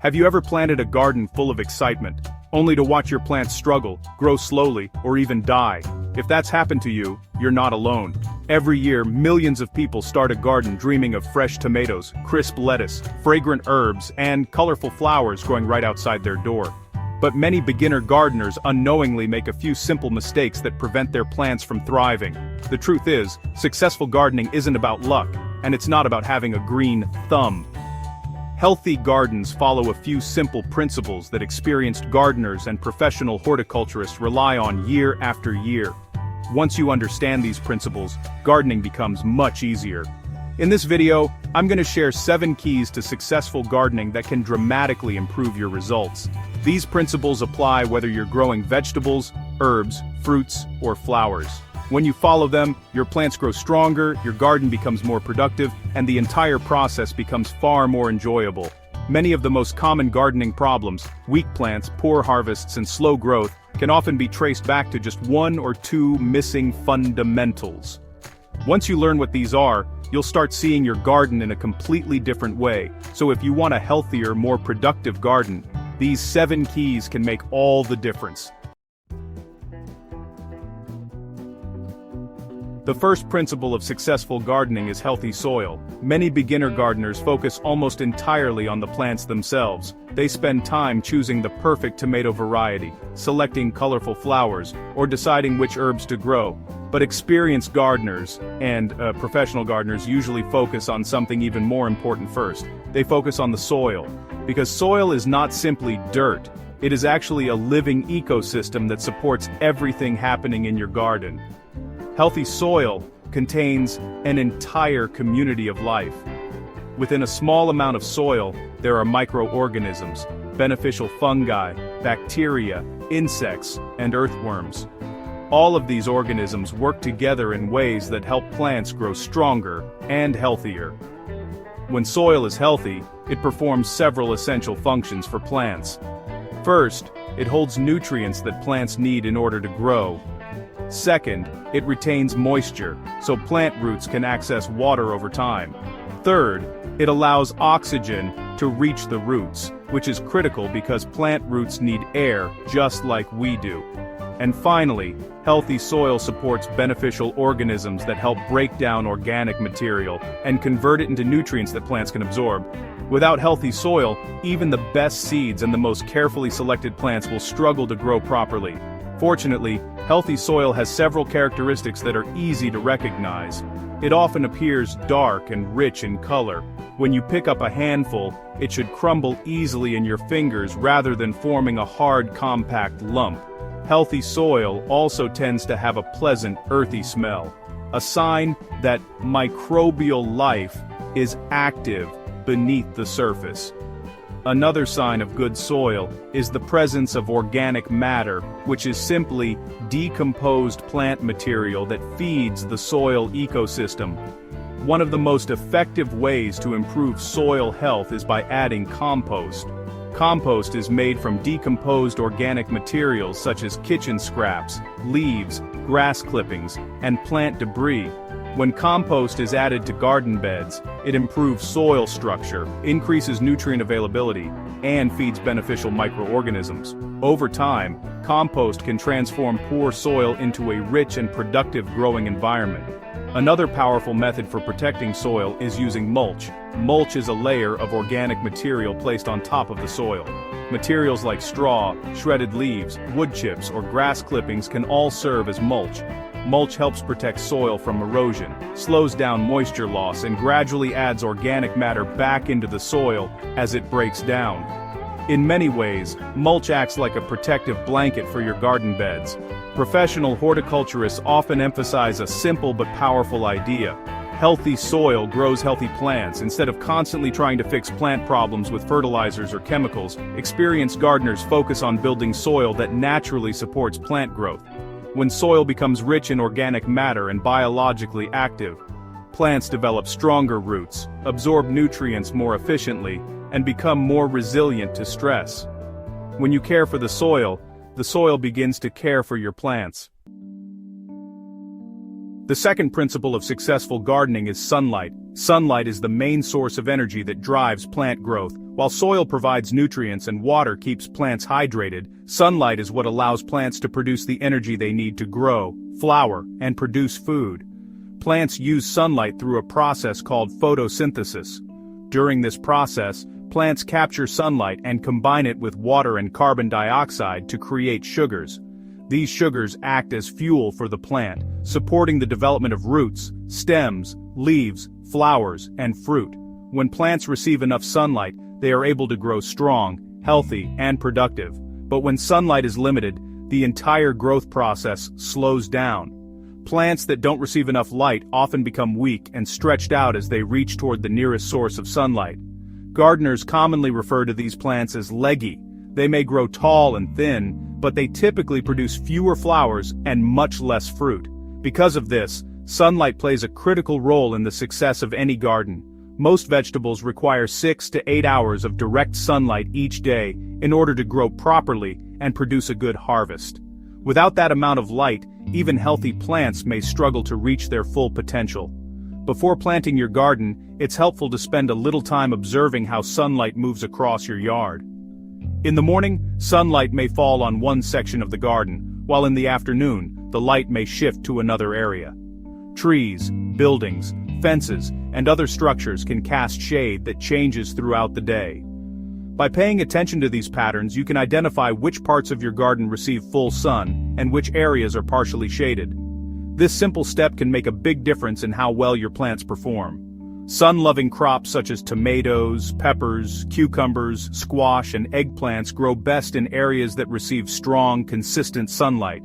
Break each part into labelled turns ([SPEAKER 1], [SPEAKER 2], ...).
[SPEAKER 1] Have you ever planted a garden full of excitement, only to watch your plants struggle, grow slowly, or even die? If that's happened to you, you're not alone. Every year, millions of people start a garden dreaming of fresh tomatoes, crisp lettuce, fragrant herbs, and colorful flowers growing right outside their door. But many beginner gardeners unknowingly make a few simple mistakes that prevent their plants from thriving. The truth is, successful gardening isn't about luck, and it's not about having a green thumb. Healthy gardens follow a few simple principles that experienced gardeners and professional horticulturists rely on year after year. Once you understand these principles, gardening becomes much easier. In this video, I'm going to share 7 keys to successful gardening that can dramatically improve your results. These principles apply whether you're growing vegetables, herbs, fruits, or flowers. When you follow them, your plants grow stronger, your garden becomes more productive, and the entire process becomes far more enjoyable. Many of the most common gardening problems, weak plants, poor harvests, and slow growth, can often be traced back to just 1 or 2 missing fundamentals. Once you learn what these are, you'll start seeing your garden in a completely different way. So if you want a healthier, more productive garden, these 7 keys can make all the difference. The first principle of successful gardening is healthy soil. Many beginner gardeners focus almost entirely on the plants themselves. They spend time choosing the perfect tomato variety, selecting colorful flowers, or deciding which herbs to grow. But experienced gardeners and professional gardeners usually focus on something even more important first. They focus on the soil. Because soil is not simply dirt. It is actually a living ecosystem that supports everything happening in your garden. Healthy soil contains an entire community of life. Within a small amount of soil, there are microorganisms, beneficial fungi, bacteria, insects, and earthworms. All of these organisms work together in ways that help plants grow stronger and healthier. When soil is healthy, it performs several essential functions for plants. First, it holds nutrients that plants need in order to grow. Second, it retains moisture, so plant roots can access water over time. Third, it allows oxygen to reach the roots, which is critical because plant roots need air just like we do. And finally, healthy soil supports beneficial organisms that help break down organic material and convert it into nutrients that plants can absorb. Without healthy soil, even the best seeds and the most carefully selected plants will struggle to grow properly. Fortunately, healthy soil has several characteristics that are easy to recognize. It often appears dark and rich in color. When you pick up a handful, it should crumble easily in your fingers rather than forming a hard, compact lump. Healthy soil also tends to have a pleasant, earthy smell, a sign that microbial life is active beneath the surface. Another sign of good soil is the presence of organic matter, which is simply decomposed plant material that feeds the soil ecosystem. One of the most effective ways to improve soil health is by adding compost. Compost is made from decomposed organic materials such as kitchen scraps, leaves, grass clippings, and plant debris. When compost is added to garden beds, it improves soil structure, increases nutrient availability, and feeds beneficial microorganisms. Over time, compost can transform poor soil into a rich and productive growing environment. Another powerful method for protecting soil is using mulch. Mulch is a layer of organic material placed on top of the soil. Materials like straw, shredded leaves, wood chips, or grass clippings can all serve as mulch. Mulch helps protect soil from erosion, slows down moisture loss, and gradually adds organic matter back into the soil as it breaks down. In many ways, mulch acts like a protective blanket for your garden beds. Professional horticulturists often emphasize a simple but powerful idea. Healthy soil grows healthy plants. Instead of constantly trying to fix plant problems with fertilizers or chemicals, experienced gardeners focus on building soil that naturally supports plant growth. When soil becomes rich in organic matter and biologically active, plants develop stronger roots, absorb nutrients more efficiently, and become more resilient to stress. When you care for the soil begins to care for your plants. The second principle of successful gardening is sunlight. Sunlight is the main source of energy that drives plant growth. While soil provides nutrients and water keeps plants hydrated, sunlight is what allows plants to produce the energy they need to grow, flower, and produce food. Plants use sunlight through a process called photosynthesis. During this process, plants capture sunlight and combine it with water and carbon dioxide to create sugars. These sugars act as fuel for the plant, supporting the development of roots, stems, leaves, flowers, and fruit. When plants receive enough sunlight, they are able to grow strong, healthy, and productive. But when sunlight is limited, the entire growth process slows down. Plants that don't receive enough light often become weak and stretched out as they reach toward the nearest source of sunlight. Gardeners commonly refer to these plants as leggy. They may grow tall and thin, but they typically produce fewer flowers and much less fruit. Because of this, sunlight plays a critical role in the success of any garden. Most vegetables require 6 to 8 hours of direct sunlight each day in order to grow properly and produce a good harvest. Without that amount of light, even healthy plants may struggle to reach their full potential. Before planting your garden, it's helpful to spend a little time observing how sunlight moves across your yard. In the morning, sunlight may fall on one section of the garden, while in the afternoon, the light may shift to another area. Trees, buildings, fences, and other structures can cast shade that changes throughout the day. By paying attention to these patterns, you can identify which parts of your garden receive full sun and which areas are partially shaded. This simple step can make a big difference in how well your plants perform. Sun-loving crops such as tomatoes, peppers, cucumbers, squash, and eggplants grow best in areas that receive strong, consistent sunlight.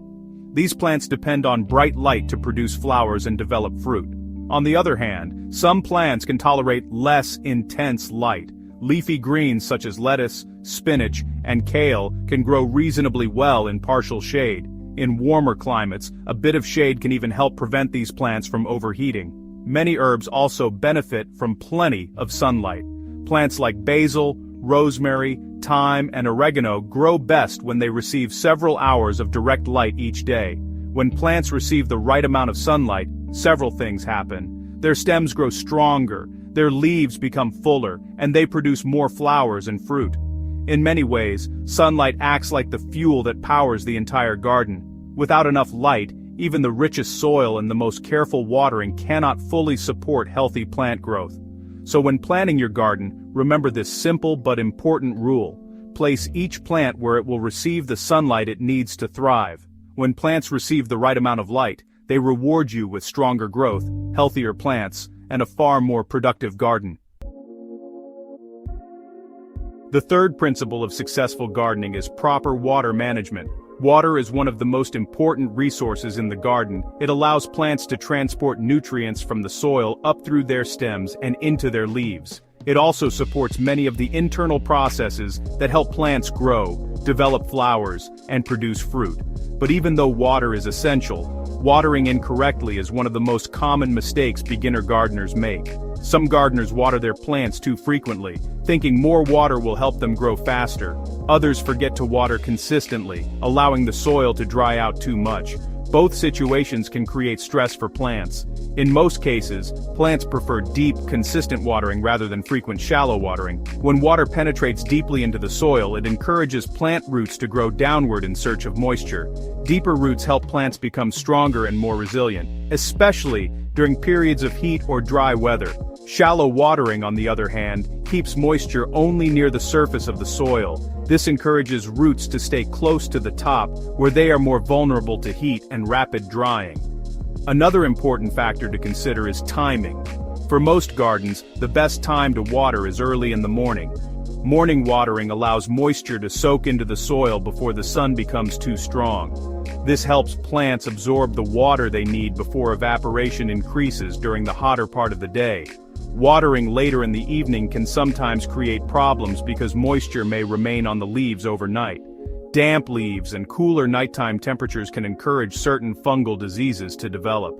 [SPEAKER 1] These plants depend on bright light to produce flowers and develop fruit. On the other hand, some plants can tolerate less intense light. Leafy greens such as lettuce, spinach, and kale can grow reasonably well in partial shade. In warmer climates, a bit of shade can even help prevent these plants from overheating. Many herbs also benefit from plenty of sunlight. Plants like basil, rosemary, thyme, and oregano grow best when they receive several hours of direct light each day. When plants receive the right amount of sunlight, several things happen. Their stems grow stronger, their leaves become fuller, and they produce more flowers and fruit. In many ways, sunlight acts like the fuel that powers the entire garden. Without enough light, even the richest soil and the most careful watering cannot fully support healthy plant growth. So when planting your garden, remember this simple but important rule. Place each plant where it will receive the sunlight it needs to thrive. When plants receive the right amount of light, they reward you with stronger growth, healthier plants, and a far more productive garden. The third principle of successful gardening is proper water management. Water is one of the most important resources in the garden. It allows plants to transport nutrients from the soil up through their stems and into their leaves. It also supports many of the internal processes that help plants grow, develop flowers, and produce fruit. But even though water is essential, watering incorrectly is one of the most common mistakes beginner gardeners make. Some gardeners water their plants too frequently, thinking more water will help them grow faster. Others forget to water consistently, allowing the soil to dry out too much. Both situations can create stress for plants. In most cases, plants prefer deep, consistent watering rather than frequent shallow watering. When water penetrates deeply into the soil, it encourages plant roots to grow downward in search of moisture. Deeper roots help plants become stronger and more resilient, especially during periods of heat or dry weather. Shallow watering, on the other hand, keeps moisture only near the surface of the soil. This encourages roots to stay close to the top, where they are more vulnerable to heat and rapid drying. Another important factor to consider is timing. For most gardens, the best time to water is early in the morning. Morning watering allows moisture to soak into the soil before the sun becomes too strong. This helps plants absorb the water they need before evaporation increases during the hotter part of the day. Watering later in the evening can sometimes create problems because moisture may remain on the leaves overnight. Damp leaves and cooler nighttime temperatures can encourage certain fungal diseases to develop.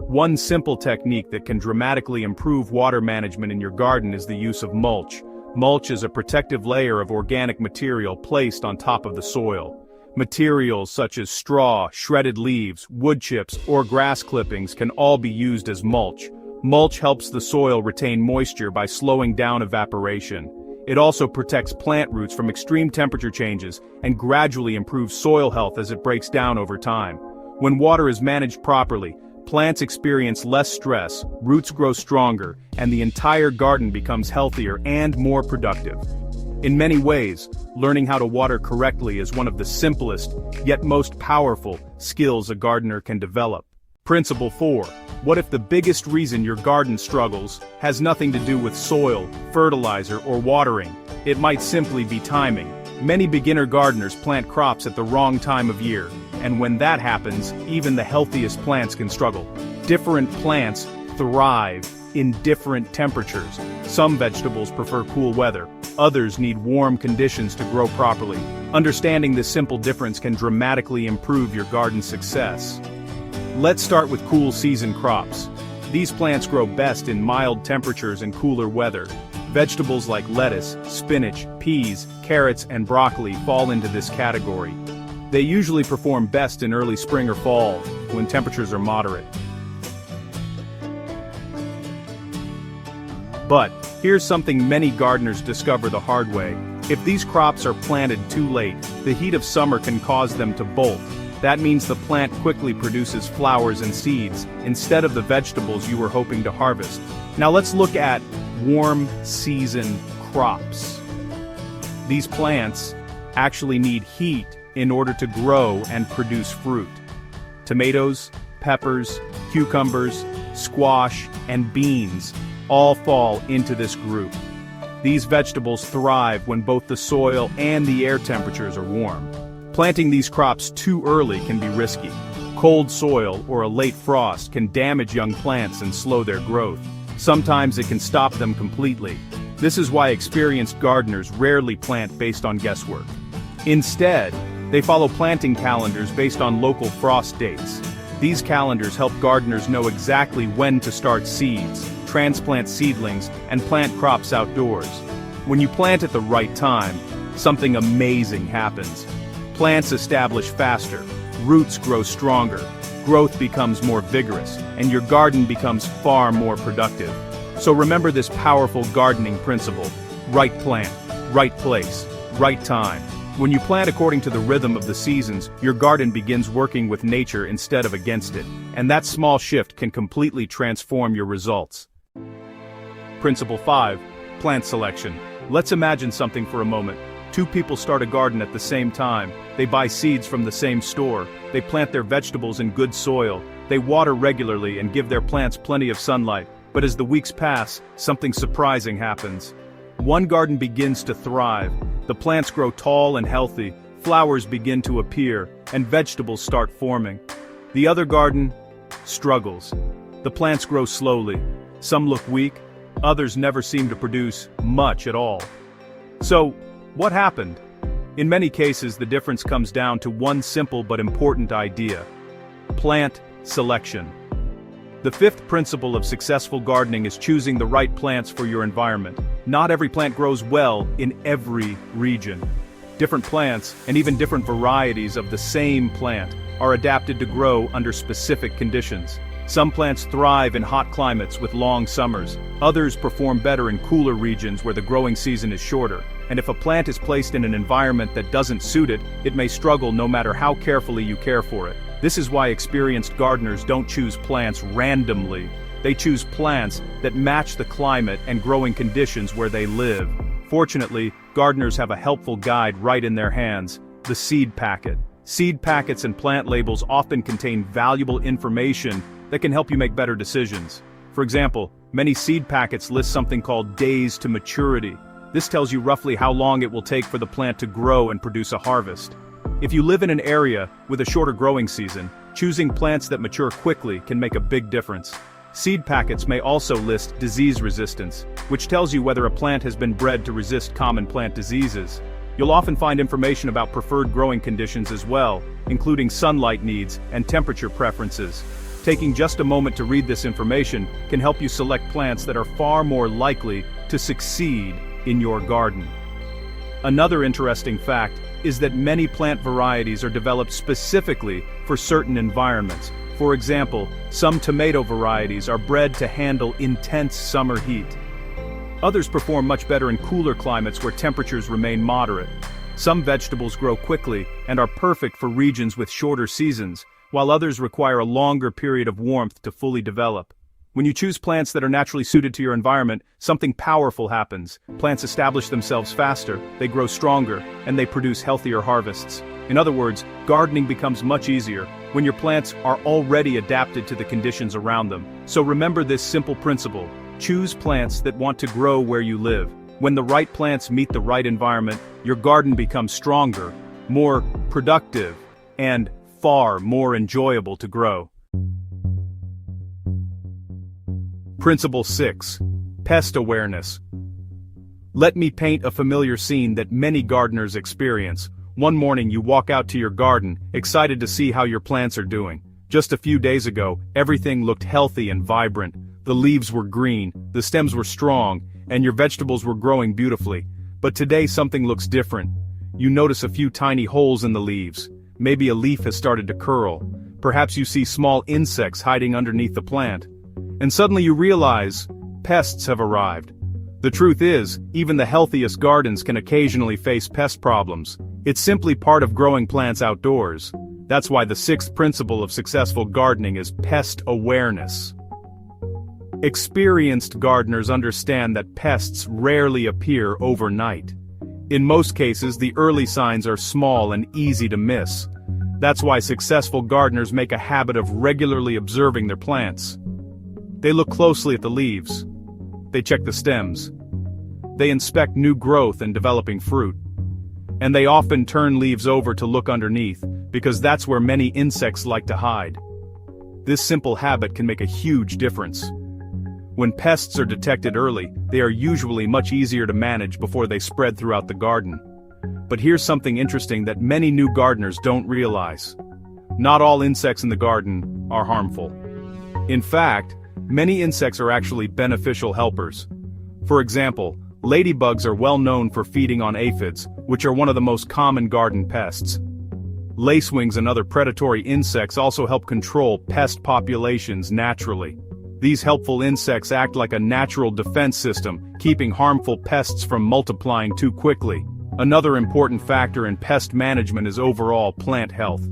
[SPEAKER 1] One simple technique that can dramatically improve water management in your garden is the use of mulch. Mulch is a protective layer of organic material placed on top of the soil. Materials such as straw, shredded leaves, wood chips, or grass clippings can all be used as mulch. Mulch helps the soil retain moisture by slowing down evaporation. It also protects plant roots from extreme temperature changes and gradually improves soil health as it breaks down over time. When water is managed properly, plants experience less stress, roots grow stronger, and the entire garden becomes healthier and more productive. In many ways, learning how to water correctly is one of the simplest, yet most powerful, skills a gardener can develop. Principle 4. What if the biggest reason your garden struggles has nothing to do with soil, fertilizer, or watering? It might simply be timing. Many beginner gardeners plant crops at the wrong time of year, and when that happens, even the healthiest plants can struggle. Different plants thrive in different temperatures. Some vegetables prefer cool weather, others need warm conditions to grow properly. Understanding this simple difference can dramatically improve your garden's success. Let's start with cool season crops. These plants grow best in mild temperatures and cooler weather. Vegetables like lettuce, spinach, peas, carrots, and broccoli fall into this category. They usually perform best in early spring or fall, when temperatures are moderate. But here's something many gardeners discover the hard way. If these crops are planted too late, the heat of summer can cause them to bolt. That means the plant quickly produces flowers and seeds, instead of the vegetables you were hoping to harvest. Now let's look at warm season crops. These plants actually need heat in order to grow and produce fruit. Tomatoes, peppers, cucumbers, squash, and beans all fall into this group. These vegetables thrive when both the soil and the air temperatures are warm. Planting these crops too early can be risky. Cold soil or a late frost can damage young plants and slow their growth. Sometimes it can stop them completely. This is why experienced gardeners rarely plant based on guesswork. Instead, they follow planting calendars based on local frost dates. These calendars help gardeners know exactly when to start seeds, transplant seedlings, and plant crops outdoors. When you plant at the right time, something amazing happens. Plants establish faster, roots grow stronger, growth becomes more vigorous, and your garden becomes far more productive. So remember this powerful gardening principle: right plant, right place, right time. When you plant according to the rhythm of the seasons, your garden begins working with nature instead of against it, and that small shift can completely transform your results. Principle 5. Plant selection. Let's imagine something for a moment. Two people start a garden at the same time. They buy seeds from the same store. They plant their vegetables in good soil. They water regularly and give their plants plenty of sunlight. But as the weeks pass, something surprising happens. One garden begins to thrive. The plants grow tall and healthy, flowers begin to appear, and vegetables start forming. The other garden struggles. The plants grow slowly. Some look weak, others never seem to produce much at all. So, what happened? In many cases, the difference comes down to one simple but important idea: plant selection. The fifth principle of successful gardening is choosing the right plants for your environment. Not every plant grows well in every region. Different plants, and even different varieties of the same plant, are adapted to grow under specific conditions. Some plants thrive in hot climates with long summers. Others perform better in cooler regions where the growing season is shorter. And if a plant is placed in an environment that doesn't suit it, it may struggle no matter how carefully you care for it. This is why experienced gardeners don't choose plants randomly. They choose plants that match the climate and growing conditions where they live. Fortunately, gardeners have a helpful guide right in their hands: the seed packet. Seed packets and plant labels often contain valuable information that can help you make better decisions. For example, many seed packets list something called days to maturity. This tells you roughly how long it will take for the plant to grow and produce a harvest. If you live in an area with a shorter growing season, choosing plants that mature quickly can make a big difference. Seed packets may also list disease resistance, which tells you whether a plant has been bred to resist common plant diseases. You'll often find information about preferred growing conditions as well, including sunlight needs and temperature preferences. Taking just a moment to read this information can help you select plants that are far more likely to succeed in your garden. Another interesting fact is that many plant varieties are developed specifically for certain environments. For example, some tomato varieties are bred to handle intense summer heat. Others perform much better in cooler climates where temperatures remain moderate. Some vegetables grow quickly and are perfect for regions with shorter seasons, while others require a longer period of warmth to fully develop. When you choose plants that are naturally suited to your environment, something powerful happens. Plants establish themselves faster, they grow stronger, and they produce healthier harvests. In other words, gardening becomes much easier when your plants are already adapted to the conditions around them. So remember this simple principle: choose plants that want to grow where you live. When the right plants meet the right environment, your garden becomes stronger, more productive, and far more enjoyable to grow. Principle 6. Pest awareness. Let me paint a familiar scene that many gardeners experience. One morning you walk out to your garden, excited to see how your plants are doing. Just a few days ago, everything looked healthy and vibrant. The leaves were green, the stems were strong, and your vegetables were growing beautifully. But today something looks different. You notice a few tiny holes in the leaves. Maybe a leaf has started to curl. Perhaps you see small insects hiding underneath the plant. And suddenly you realize, pests have arrived. The truth is, even the healthiest gardens can occasionally face pest problems. It's simply part of growing plants outdoors. That's why the sixth principle of successful gardening is pest awareness. Experienced gardeners understand that pests rarely appear overnight. In most cases, the early signs are small and easy to miss. That's why successful gardeners make a habit of regularly observing their plants. They look closely at the leaves. They check the stems. They inspect new growth and developing fruit. And they often turn leaves over to look underneath, because that's where many insects like to hide. This simple habit can make a huge difference. When pests are detected early, they are usually much easier to manage before they spread throughout the garden. But here's something interesting that many new gardeners don't realize. Not all insects in the garden are harmful. In fact, many insects are actually beneficial helpers. For example, ladybugs are well known for feeding on aphids, which are one of the most common garden pests. Lacewings and other predatory insects also help control pest populations naturally. These helpful insects act like a natural defense system, keeping harmful pests from multiplying too quickly. Another important factor in pest management is overall plant health.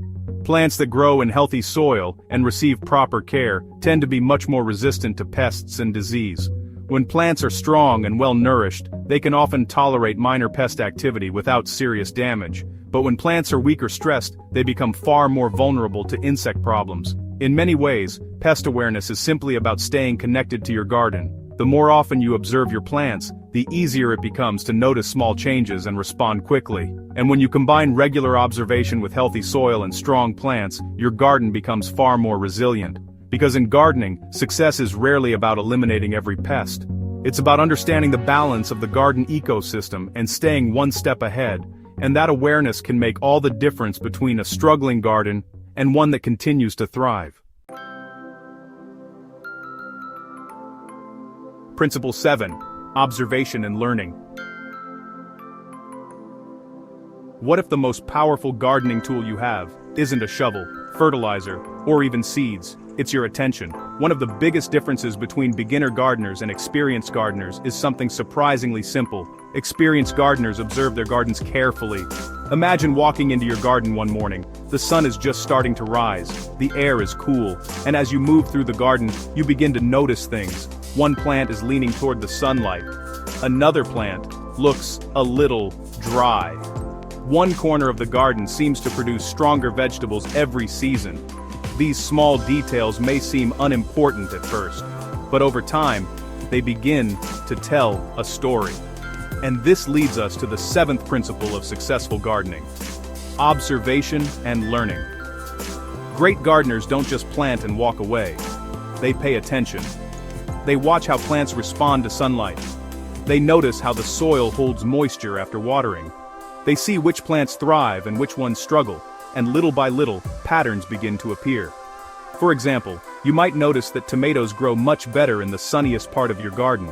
[SPEAKER 1] Plants that grow in healthy soil and receive proper care tend to be much more resistant to pests and disease. When plants are strong and well-nourished, they can often tolerate minor pest activity without serious damage. But when plants are weak or stressed, they become far more vulnerable to insect problems. In many ways, pest awareness is simply about staying connected to your garden. The more often you observe your plants, the easier it becomes to notice small changes and respond quickly. And when you combine regular observation with healthy soil and strong plants, your garden becomes far more resilient. Because in gardening, success is rarely about eliminating every pest. It's about understanding the balance of the garden ecosystem and staying one step ahead. And that awareness can make all the difference between a struggling garden and one that continues to thrive. Principle 7. Observation and learning. What if the most powerful gardening tool you have isn't a shovel, fertilizer, or even seeds? It's your attention. One of the biggest differences between beginner gardeners and experienced gardeners is something surprisingly simple. Experienced gardeners observe their gardens carefully. Imagine walking into your garden one morning. The sun is just starting to rise, the air is cool, and as you move through the garden, you begin to notice things. One plant is leaning toward the sunlight. Another plant looks a little dry. One corner of the garden seems to produce stronger vegetables every season. These small details may seem unimportant at first, but over time, they begin to tell a story. And this leads us to the seventh principle of successful gardening: observation and learning. Great gardeners don't just plant and walk away. They pay attention. They watch how plants respond to sunlight. They notice how the soil holds moisture after watering. They see which plants thrive and which ones struggle, and little by little, patterns begin to appear. For example, you might notice that tomatoes grow much better in the sunniest part of your garden.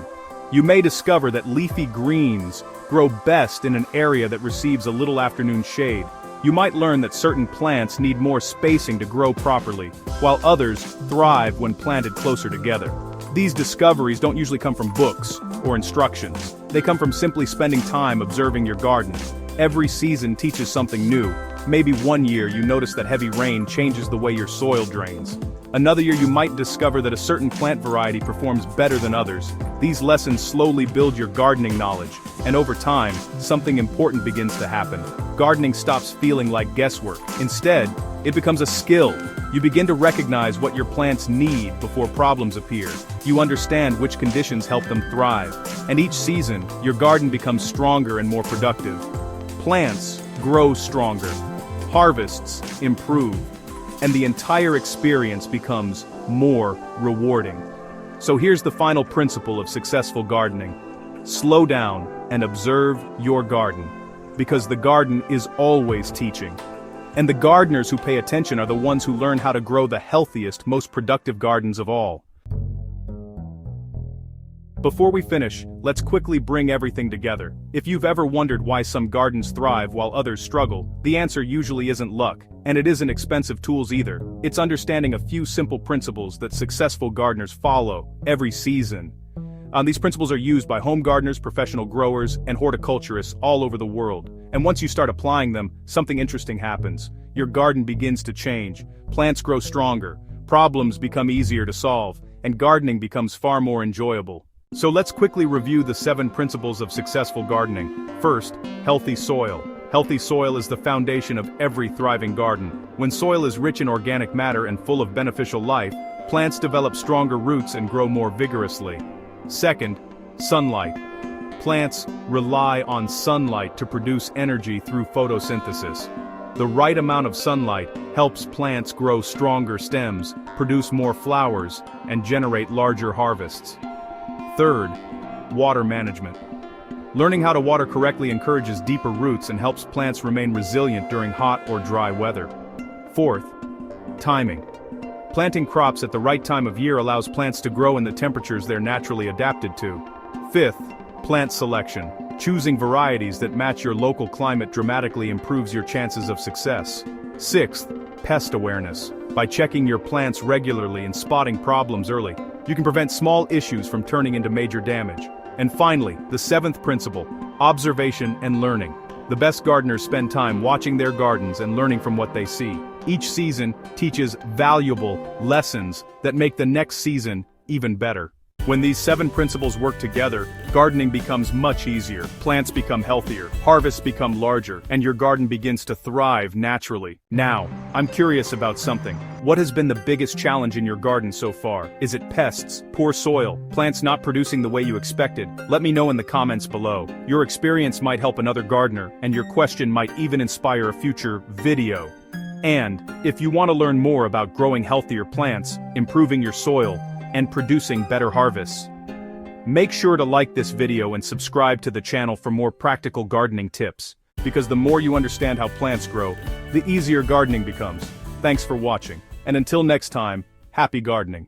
[SPEAKER 1] You may discover that leafy greens grow best in an area that receives a little afternoon shade. You might learn that certain plants need more spacing to grow properly, while others thrive when planted closer together. These discoveries don't usually come from books or instructions. They come from simply spending time observing your garden. Every season teaches something new. Maybe one year you notice that heavy rain changes the way your soil drains. Another year you might discover that a certain plant variety performs better than others. These lessons slowly build your gardening knowledge, and over time, something important begins to happen. Gardening stops feeling like guesswork. Instead, it becomes a skill. You begin to recognize what your plants need before problems appear. You understand which conditions help them thrive. And each season, your garden becomes stronger and more productive. Plants grow stronger. Harvests improve. And the entire experience becomes more rewarding. So here's the final principle of successful gardening. Slow down and observe your garden. Because the garden is always teaching. And the gardeners who pay attention are the ones who learn how to grow the healthiest, most productive gardens of all. Before we finish, let's quickly bring everything together. If you've ever wondered why some gardens thrive while others struggle, the answer usually isn't luck, and it isn't expensive tools either. It's understanding a few simple principles that successful gardeners follow every season. These principles are used by home gardeners, professional growers, and horticulturists all over the world. And once you start applying them, something interesting happens. Your garden begins to change. Plants grow stronger, problems become easier to solve, and gardening becomes far more enjoyable. So let's quickly review the 7 principles of successful gardening. First, healthy soil. Healthy soil is the foundation of every thriving garden. When soil is rich in organic matter and full of beneficial life, plants develop stronger roots and grow more vigorously. Second, sunlight. Plants rely on sunlight to produce energy through photosynthesis. The right amount of sunlight helps plants grow stronger stems, produce more flowers, and generate larger harvests. Third, water management. Learning how to water correctly encourages deeper roots and helps plants remain resilient during hot or dry weather. Fourth, timing. Planting crops at the right time of year allows plants to grow in the temperatures they're naturally adapted to. Fifth, plant selection. Choosing varieties that match your local climate dramatically improves your chances of success. Sixth, pest awareness. By checking your plants regularly and spotting problems early, you can prevent small issues from turning into major damage. And finally, the 7th principle, observation and learning. The best gardeners spend time watching their gardens and learning from what they see. Each season teaches valuable lessons that make the next season even better. When these 7 principles work together, gardening becomes much easier, plants become healthier, harvests become larger, and your garden begins to thrive naturally. Now, I'm curious about something. What has been the biggest challenge in your garden so far? Is it pests, poor soil, plants not producing the way you expected? Let me know in the comments below. Your experience might help another gardener, and your question might even inspire a future video. And, if you want to learn more about growing healthier plants, improving your soil, and producing better harvests, make sure to like this video and subscribe to the channel for more practical gardening tips, because the more you understand how plants grow, the easier gardening becomes. Thanks for watching, and until next time, happy gardening.